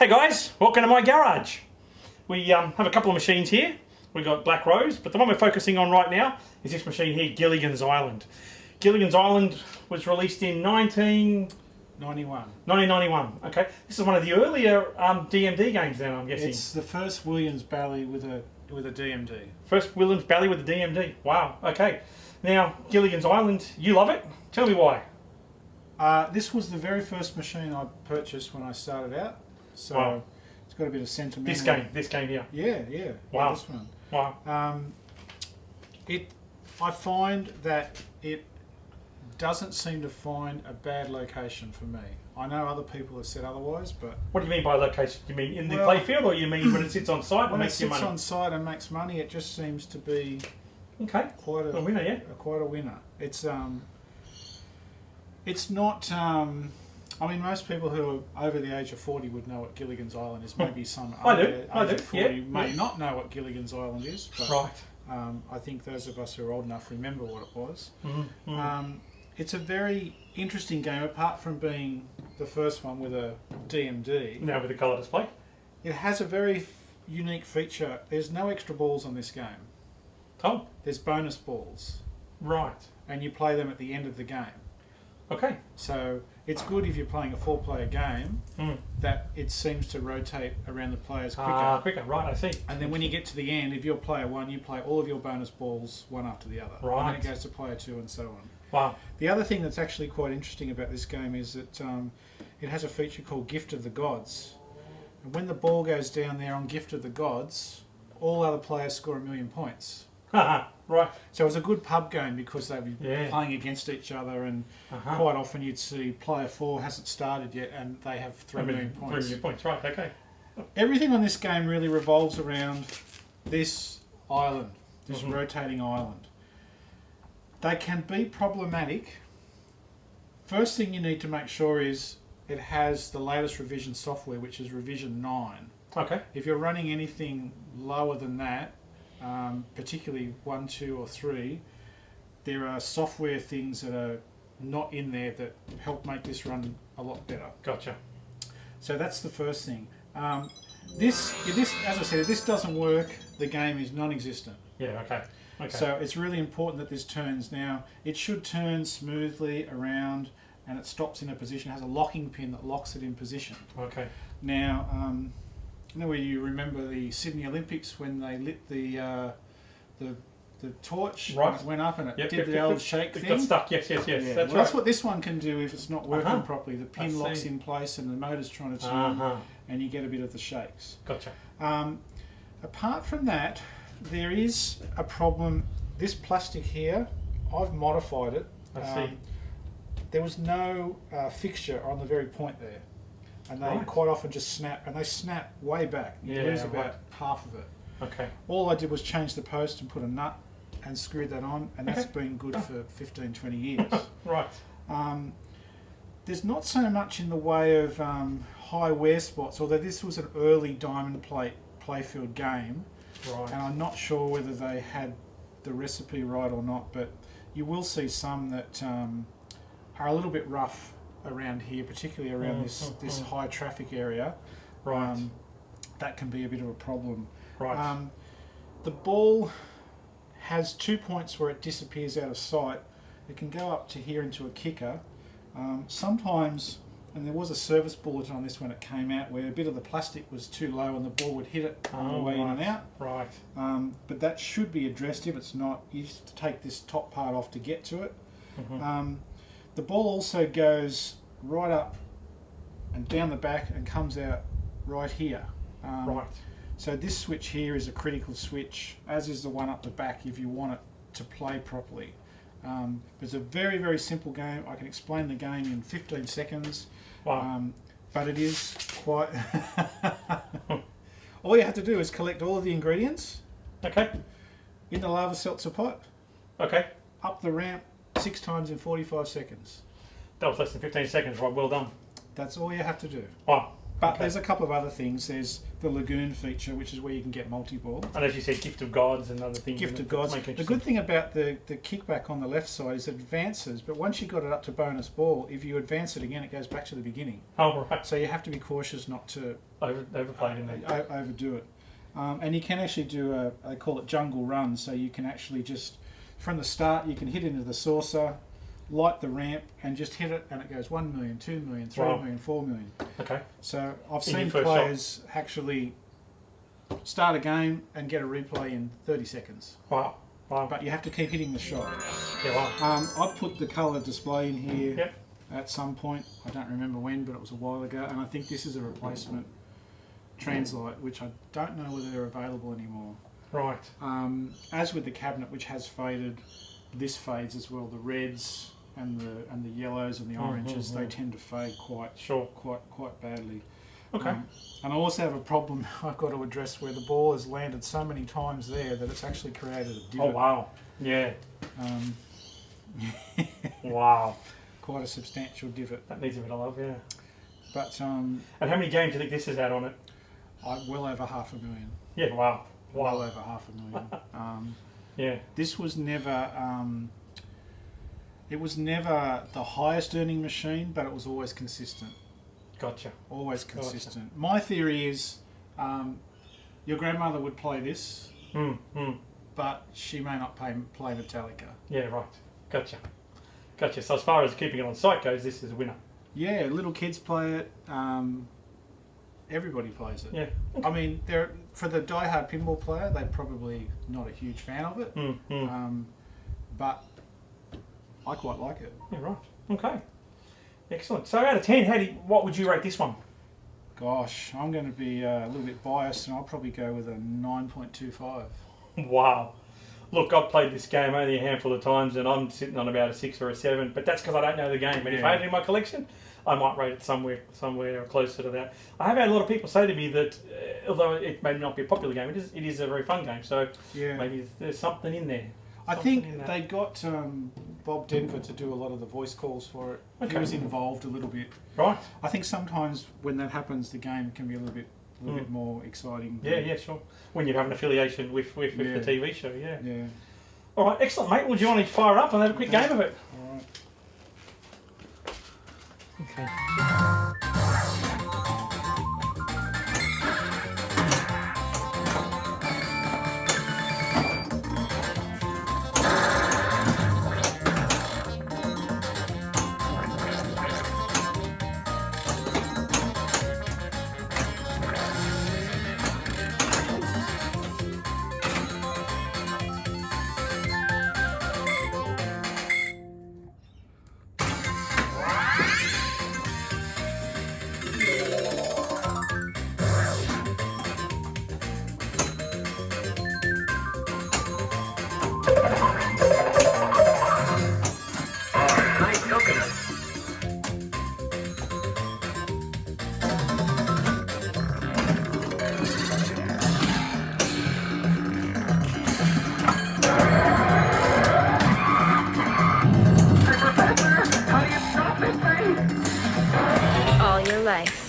Hey guys, welcome to my garage. We have a couple of machines here. We've got Black Rose, but the one we're focusing on right now is this machine here, Gilligan's Island. Gilligan's Island was released in 1991. Okay, this is one of the earlier DMD games then, I'm guessing. It's the first Williams Bally with a DMD. First Williams Bally with a DMD. Wow, okay. Now, Gilligan's Island, you love it? Tell me why. This was the very first machine I purchased when I started out. So wow. It's got a bit of sentiment. This game here. Yeah. Wow. This one. Wow. I find that it doesn't seem to find a bad location for me. I know other people have said otherwise, but what do you mean by location? You mean in the playfield, or you mean when it sits on site and makes you money? When it sits on site and makes money, it just seems to be quite a winner. Yeah, quite a winner. It's not. I mean, most people who are over the age of 40 would know what Gilligan's Island is. Maybe some over the age of 40 may not know what Gilligan's Island is. But, right. I think those of us who are old enough remember what it was. Mm-hmm. It's a very interesting game, apart from being the first one with a DMD. Now with a colour display. It has a very unique feature. There's no extra balls on this game. Oh. There's bonus balls. Right. And you play them at the end of the game. Okay. So it's good if you're playing a 4-player game that it seems to rotate around the players quicker. Right, I see. And then when you get to the end, if you're player 1, you play all of your bonus balls one after the other. Right. And then it goes to player 2 and so on. Wow. The other thing that's actually quite interesting about this game is that it has a feature called Gift of the Gods. And when the ball goes down there on Gift of the Gods, all other players score 1,000,000 points. Right. So it was a good pub game because they'd be playing against each other, and quite often you'd see player 4 hasn't started yet and they have 3,000,000 points. 3,000,000 points, right, okay. Everything on this game really revolves around this island, this rotating island. They can be problematic. First thing you need to make sure is it has the latest revision software, which is revision 9. Okay. If you're running anything lower than that, particularly 1, 2 or 3, there are software things that are not in there that help make this run a lot better. Gotcha. So that's the first thing. This, as I said, if this doesn't work, the game is non-existent. Yeah, okay. So it's really important that this turns. Now, it should turn smoothly around, and it stops in a position. It has a locking pin that locks it in position. Okay. Now, you know where you remember the Sydney Olympics when they lit the torch, right? And it went up and it did the old shake thing. It got stuck. Yes. Yeah. That's well, right. that's what this one can do if it's not working properly. The pin locks in place and the motor's trying to turn, and you get a bit of the shakes. Gotcha. Apart from that, there is a problem. This plastic here, I've modified it. I see. There was no fixture on the very point there. And they quite often just snap, and they snap way back. You lose about half of it. Okay. All I did was change the post and put a nut and screwed that on, and that's been good for 15, 20 years. Right. There's not so much in the way of high wear spots, although this was an early diamond plate playfield game. Right. And I'm not sure whether they had the recipe right or not, but you will see some that are a little bit rough around here, particularly around this high traffic area. Right. That can be a bit of a problem. Right. The ball has 2 points where it disappears out of sight. It can go up to here into a kicker. Sometimes, and there was a service bulletin on this when it came out, where a bit of the plastic was too low and the ball would hit it on the way in and out. Right. But that should be addressed. If it's not, you have to take this top part off to get to it. The ball also goes right up and down the back and comes out right here. Right. So this switch here is a critical switch, as is the one up the back if you want it to play properly. It's a very, very simple game. I can explain the game in 15 seconds. Wow. But it is quite... All you have to do is collect all of the ingredients. Okay. In the lava seltzer pot. Okay. Up the ramp 6 times in 45 seconds. That was less than 15 seconds, right? Well done. That's all you have to do. Wow. But Okay. there's a couple of other things. There's the Lagoon feature, which is where you can get multi-ball. And as you said, Gift of Gods and other things. Gift that of Gods. make it The good thing about the kickback on the left side is it advances, but once you got it up to bonus ball, if you advance it again, it goes back to the beginning. Oh, right. So you have to be cautious not to Overplay it in there. overdo it. And you can actually do they call it jungle run, so you can actually just, from the start, you can hit into the saucer, light the ramp, and just hit it, and it goes 1 million, 2 million, 3 Wow. million, 4 million. Okay. So I've In your seen first players actually start a game and get a replay in 30 seconds. Wow. Wow. But you have to keep hitting the shot. Yeah, wow. I put the colour display in here Yep. at some point. I don't remember when, but it was a while ago. And I think this is a replacement Translight, which I don't know whether they're available anymore. Right. As with the cabinet, which has faded, this fades as well. The reds and the yellows and the oranges, they tend to fade quite badly. Okay. And I also have a problem I've got to address where the ball has landed so many times there that it's actually created a divot. Oh, wow. Yeah. Um, Wow. quite a substantial divot. That needs a bit of love, yeah. But And how many games do you think this has had on it? well over 500,000. Yeah, wow. Well Wow. over 500,000. Yeah. This was never. It was never the highest earning machine, but it was always consistent. Gotcha. Always Gotcha. consistent. My theory is, your grandmother would play this, but she may not play Metallica. Yeah, right. Gotcha. Gotcha. So as far as keeping it on site goes, this is a winner. Yeah, little kids play it. Everybody plays it. Yeah. I mean, for the die-hard pinball player, they're probably not a huge fan of it. But I quite like it. Yeah, right. Okay. Excellent. So out of 10, what would you rate this one? Gosh, I'm going to be a little bit biased, and I'll probably go with a 9.25. Wow. Look, I've played this game only a handful of times, and I'm sitting on about a 6 or a 7, but that's because I don't know the game. And if I had it in my collection, I might rate it somewhere closer to that. I have had a lot of people say to me that, although it may not be a popular game, it is a very fun game, so maybe there's something in there. I think they got Bob Denver to do a lot of the voice calls for it. Okay. He was involved a little bit. Right. I think sometimes when that happens, the game can be a little bit more exciting. Yeah, sure. When you have an affiliation with the TV show, yeah. Yeah. All right, excellent, mate. Well, do you want to fire up and have a quick game of it? All right. Okay. Nice coconut. All your life.